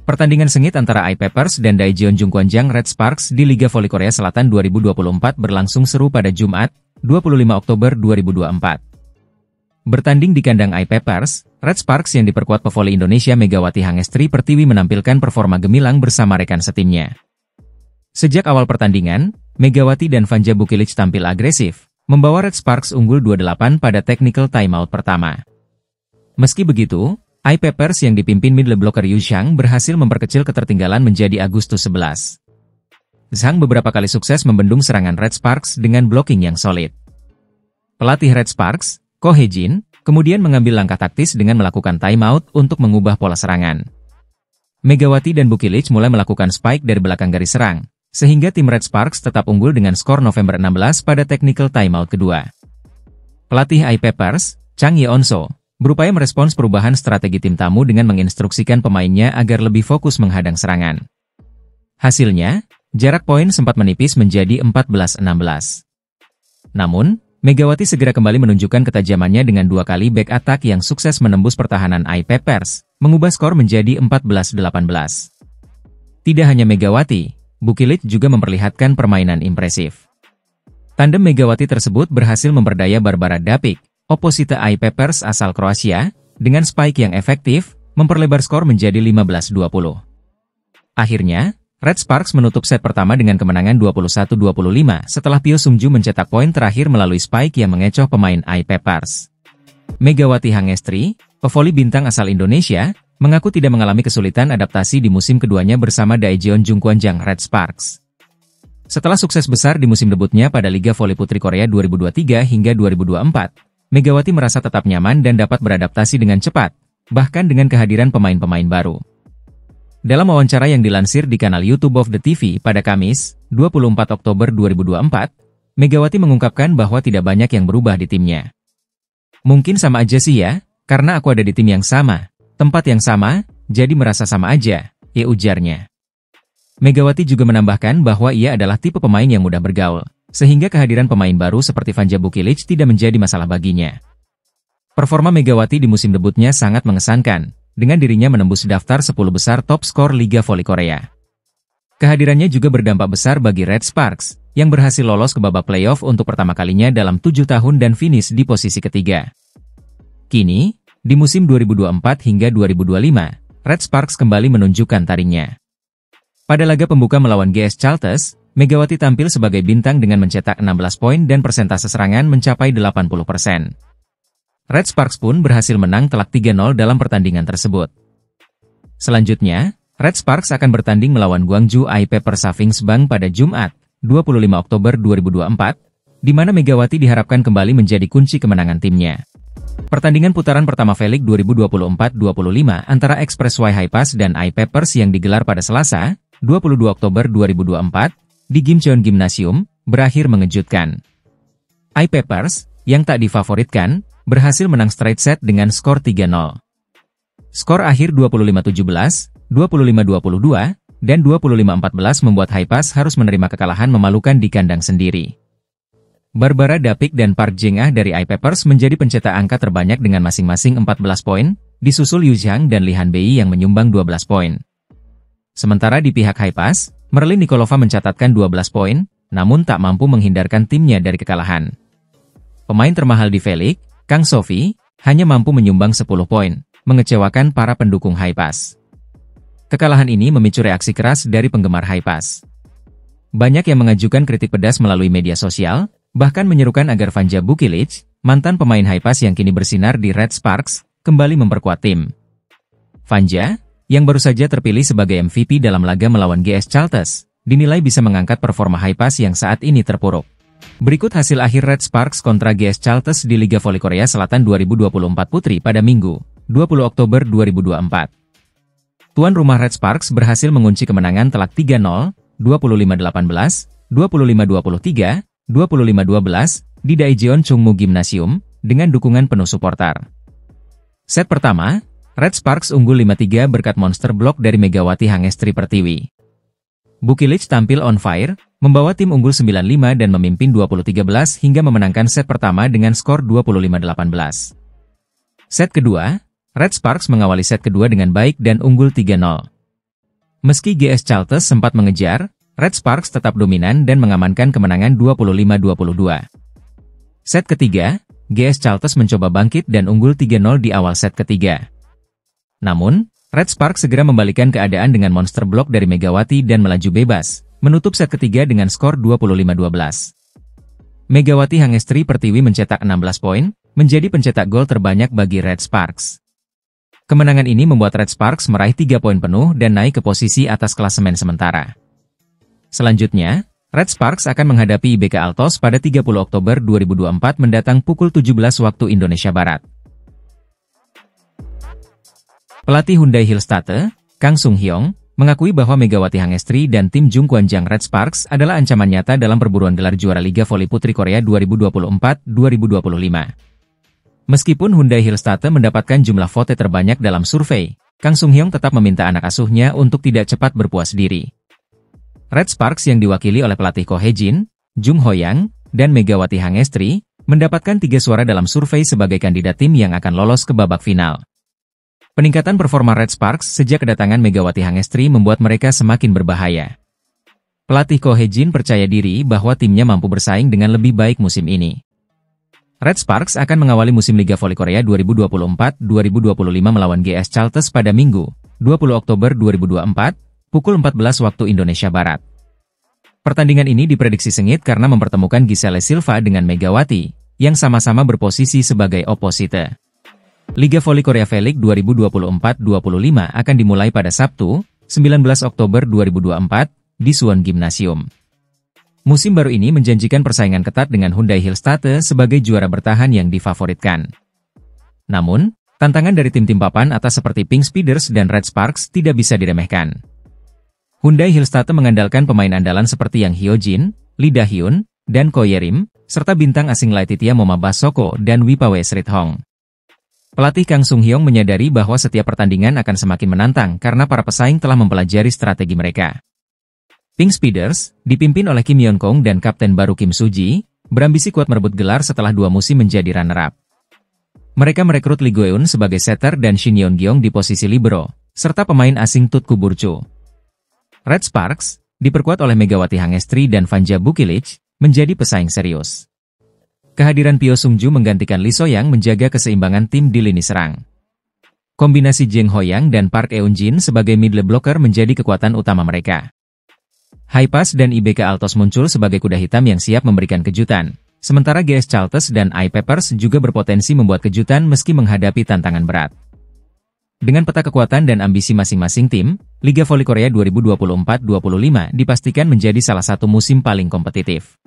Pertandingan sengit antara I-Peppers dan Daejeon Jungkwanjang Red Sparks di Liga Voli Korea Selatan 2024 berlangsung seru pada Jumat, 25 Oktober 2024. Bertanding di kandang I-Peppers, Red Sparks yang diperkuat pevoli Indonesia Megawati Hangestri Pertiwi menampilkan performa gemilang bersama rekan setimnya. Sejak awal pertandingan, Megawati dan Vanja Bukilic tampil agresif, membawa Red Sparks unggul 28 pada technical timeout pertama. Meski begitu, I-Peppers yang dipimpin middle blocker Yu Zhang berhasil memperkecil ketertinggalan menjadi Agustus 11. Zhang beberapa kali sukses membendung serangan Red Sparks dengan blocking yang solid. Pelatih Red Sparks, Ko Hye-jin, kemudian mengambil langkah taktis dengan melakukan timeout untuk mengubah pola serangan. Megawati dan Bukilic mulai melakukan spike dari belakang garis serang, sehingga tim Red Sparks tetap unggul dengan skor November 16 pada technical timeout kedua. Pelatih I-Peppers, Chang Yeon-so, berupaya merespons perubahan strategi tim tamu dengan menginstruksikan pemainnya agar lebih fokus menghadang serangan. Hasilnya, jarak poin sempat menipis menjadi 14-16. Namun, Megawati segera kembali menunjukkan ketajamannya dengan 2 kali back attack yang sukses menembus pertahanan I-Peppers, mengubah skor menjadi 14-18. Tidak hanya Megawati, Bukilic juga memperlihatkan permainan impresif. Tandem Megawati tersebut berhasil memperdaya Barbara Dapik, oposite I-Peppers asal Kroasia, dengan spike yang efektif, memperlebar skor menjadi 15-20. Akhirnya, Red Sparks menutup set pertama dengan kemenangan 21-25 setelah Pyo Sung-ju mencetak poin terakhir melalui spike yang mengecoh pemain I-Peppers. Megawati Hangestri, pevoli bintang asal Indonesia, mengaku tidak mengalami kesulitan adaptasi di musim keduanya bersama Daejeon Jungkwanjang Red Sparks. Setelah sukses besar di musim debutnya pada Liga Voli Putri Korea 2023 hingga 2024, Megawati merasa tetap nyaman dan dapat beradaptasi dengan cepat, bahkan dengan kehadiran pemain-pemain baru. Dalam wawancara yang dilansir di kanal YouTube of the TV pada Kamis, 24 Oktober 2024, Megawati mengungkapkan bahwa tidak banyak yang berubah di timnya. Mungkin sama aja sih ya, karena aku ada di tim yang sama, tempat yang sama, jadi merasa sama aja, ya ujarnya. Megawati juga menambahkan bahwa ia adalah tipe pemain yang mudah bergaul, sehingga kehadiran pemain baru seperti Vanja Bukilic tidak menjadi masalah baginya. Performa Megawati di musim debutnya sangat mengesankan, dengan dirinya menembus daftar 10 besar top skor Liga Voli Korea. Kehadirannya juga berdampak besar bagi Red Sparks, yang berhasil lolos ke babak playoff untuk pertama kalinya dalam 7 tahun dan finish di posisi ketiga. Kini, di musim 2024 hingga 2025, Red Sparks kembali menunjukkan taringnya. Pada laga pembuka melawan GS Chalters, Megawati tampil sebagai bintang dengan mencetak 16 poin dan persentase serangan mencapai 80%. Red Sparks pun berhasil menang telak 3-0 dalam pertandingan tersebut. Selanjutnya, Red Sparks akan bertanding melawan Gwangju I-Peppers Savings Bank pada Jumat, 25 Oktober 2024, di mana Megawati diharapkan kembali menjadi kunci kemenangan timnya. Pertandingan putaran pertama V-League 2024-25 antara Express Y High-Pass dan I-Peppers yang digelar pada Selasa, 22 Oktober 2024, di Gimcheon Gymnasium, berakhir mengejutkan. I-Peppers, yang tak difavoritkan, berhasil menang straight set dengan skor 3-0. Skor akhir 25-17, 25-22, dan 25-14 membuat High-Pass harus menerima kekalahan memalukan di kandang sendiri. Barbara Dapik dan Park Jeng-ah dari I-Peppers menjadi pencetak angka terbanyak dengan masing-masing 14 poin, disusul Yu Zhang dan Lee Han-bei yang menyumbang 12 poin. Sementara di pihak High-Pass, Merlin Nikolova mencatatkan 12 poin, namun tak mampu menghindarkan timnya dari kekalahan. Pemain termahal di V-League, Kang Sofi, hanya mampu menyumbang 10 poin, mengecewakan para pendukung High-Pass. Kekalahan ini memicu reaksi keras dari penggemar High-Pass. Banyak yang mengajukan kritik pedas melalui media sosial, bahkan menyerukan agar Vanja Bukilic, mantan pemain High-Pass yang kini bersinar di Red Sparks, kembali memperkuat tim. Vanja, yang baru saja terpilih sebagai MVP dalam laga melawan GS Chalters, dinilai bisa mengangkat performa High-Pass yang saat ini terpuruk. Berikut hasil akhir Red Sparks kontra GS Chalters di Liga Voli Korea Selatan 2024 Putri pada Minggu, 20 Oktober 2024. Tuan rumah Red Sparks berhasil mengunci kemenangan telak 3-0, 25-18, 25-23, 25-12, di Daejeon Chungmu Gymnasium, dengan dukungan penuh suporter. Set pertama, Red Sparks unggul 5-3 berkat monster block dari Megawati Hangestri Pertiwi. Bukilic tampil on fire, membawa tim unggul 9-5 dan memimpin 20-13 hingga memenangkan set pertama dengan skor 25-18. Set kedua, Red Sparks mengawali set kedua dengan baik dan unggul 3-0. Meski GS Chalters sempat mengejar, Red Sparks tetap dominan dan mengamankan kemenangan 25-22. Set ketiga, GS Chalters mencoba bangkit dan unggul 3-0 di awal set ketiga. Namun, Red Sparks segera membalikan keadaan dengan monster block dari Megawati dan melaju bebas, menutup set ketiga dengan skor 25-12. Megawati Hangestri Pertiwi mencetak 16 poin, menjadi pencetak gol terbanyak bagi Red Sparks. Kemenangan ini membuat Red Sparks meraih 3 poin penuh dan naik ke posisi atas klasemen sementara. Selanjutnya, Red Sparks akan menghadapi IBK Altos pada 30 Oktober 2024 mendatang pukul 17 waktu Indonesia Barat. Pelatih Hyundai Hillstate, Kang Sung Hyong, mengakui bahwa Megawati Hangestri dan tim Jungkwanjang Red Sparks adalah ancaman nyata dalam perburuan gelar juara Liga Voli Putri Korea 2024-2025. Meskipun Hyundai Hillstate mendapatkan jumlah vote terbanyak dalam survei, Kang Sung Hyong tetap meminta anak asuhnya untuk tidak cepat berpuas diri. Red Sparks yang diwakili oleh pelatih Ko Hye-jin, Jung Ho-yang, dan Megawati Hangestri, mendapatkan 3 suara dalam survei sebagai kandidat tim yang akan lolos ke babak final. Peningkatan performa Red Sparks sejak kedatangan Megawati Hangestri membuat mereka semakin berbahaya. Pelatih Ko Hye-jin percaya diri bahwa timnya mampu bersaing dengan lebih baik musim ini. Red Sparks akan mengawali musim Liga Voli Korea 2024-2025 melawan GS Chalters pada Minggu, 20 Oktober 2024, pukul 14 waktu Indonesia Barat. Pertandingan ini diprediksi sengit karena mempertemukan Giselle Silva dengan Megawati, yang sama-sama berposisi sebagai oposite. Liga Voli Korea V-League 2024-25 akan dimulai pada Sabtu, 19 Oktober 2024, di Suwon Gymnasium. Musim baru ini menjanjikan persaingan ketat dengan Hyundai Hillstate sebagai juara bertahan yang difavoritkan. Namun, tantangan dari tim-tim papan atas seperti Pink Speeders dan Red Sparks tidak bisa diremehkan. Hyundai Hillstate mengandalkan pemain andalan seperti Yang Hyo-jin, Lee Da-hyun, dan Ko Ye-rim, serta bintang asing Laetitia Momaba Soko dan Wipawe Srithong. Pelatih Kang Sung Hyong menyadari bahwa setiap pertandingan akan semakin menantang karena para pesaing telah mempelajari strategi mereka. Pink Speeders, dipimpin oleh Kim Yeon-kong dan Kapten baru Kim Soo-ji, berambisi kuat merebut gelar setelah 2 musim menjadi runner-up. Mereka merekrut Lee Go-eun sebagai setter dan Shin Yeon-gyeong di posisi libero, serta pemain asing Tutku Burcu. Red Sparks, diperkuat oleh Megawati Hangestri dan Vanja Bukilic, menjadi pesaing serius. Kehadiran Pyo Sung-ju menggantikan Lee So-yang menjaga keseimbangan tim di lini serang. Kombinasi Jeng Ho-yang dan Park Eun-jin sebagai middle blocker menjadi kekuatan utama mereka. Haipas dan IBK Altos muncul sebagai kuda hitam yang siap memberikan kejutan, sementara GS Chalters dan I-Peppers juga berpotensi membuat kejutan meski menghadapi tantangan berat. Dengan peta kekuatan dan ambisi masing-masing tim, Liga Voli Korea 2024-25 dipastikan menjadi salah satu musim paling kompetitif.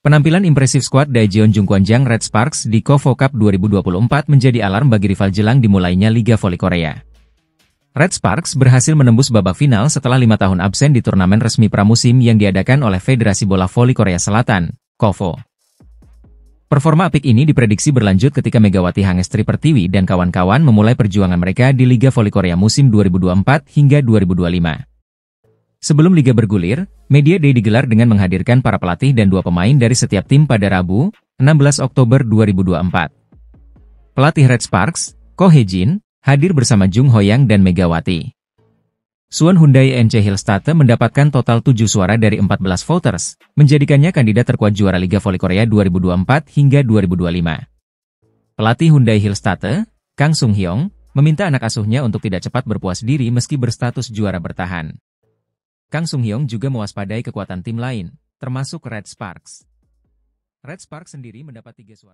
Penampilan impresif skuad Daejeon Jungkwanjang Red Sparks di KOFO Cup 2024 menjadi alarm bagi rival jelang dimulainya Liga Voli Korea. Red Sparks berhasil menembus babak final setelah 5 tahun absen di turnamen resmi pramusim yang diadakan oleh Federasi Bola Voli Korea Selatan, KOFO. Performa apik ini diprediksi berlanjut ketika Megawati Hangestri Pertiwi dan kawan-kawan memulai perjuangan mereka di Liga Voli Korea musim 2024 hingga 2025. Sebelum liga bergulir, Media Day digelar dengan menghadirkan para pelatih dan 2 pemain dari setiap tim pada Rabu, 16 Oktober 2024. Pelatih Red Sparks, Ko Hye-jin, hadir bersama Jung Ho-yang dan Megawati. Suwon Hyundai NC Hillstate mendapatkan total 7 suara dari 14 voters, menjadikannya kandidat terkuat juara Liga Voli Korea 2024 hingga 2025. Pelatih Hyundai Hillstate, Kang Sung Hyong, meminta anak asuhnya untuk tidak cepat berpuas diri meski berstatus juara bertahan. Kang Sung Hyong juga mewaspadai kekuatan tim lain, termasuk Red Sparks. Red Sparks sendiri mendapat 3 suara.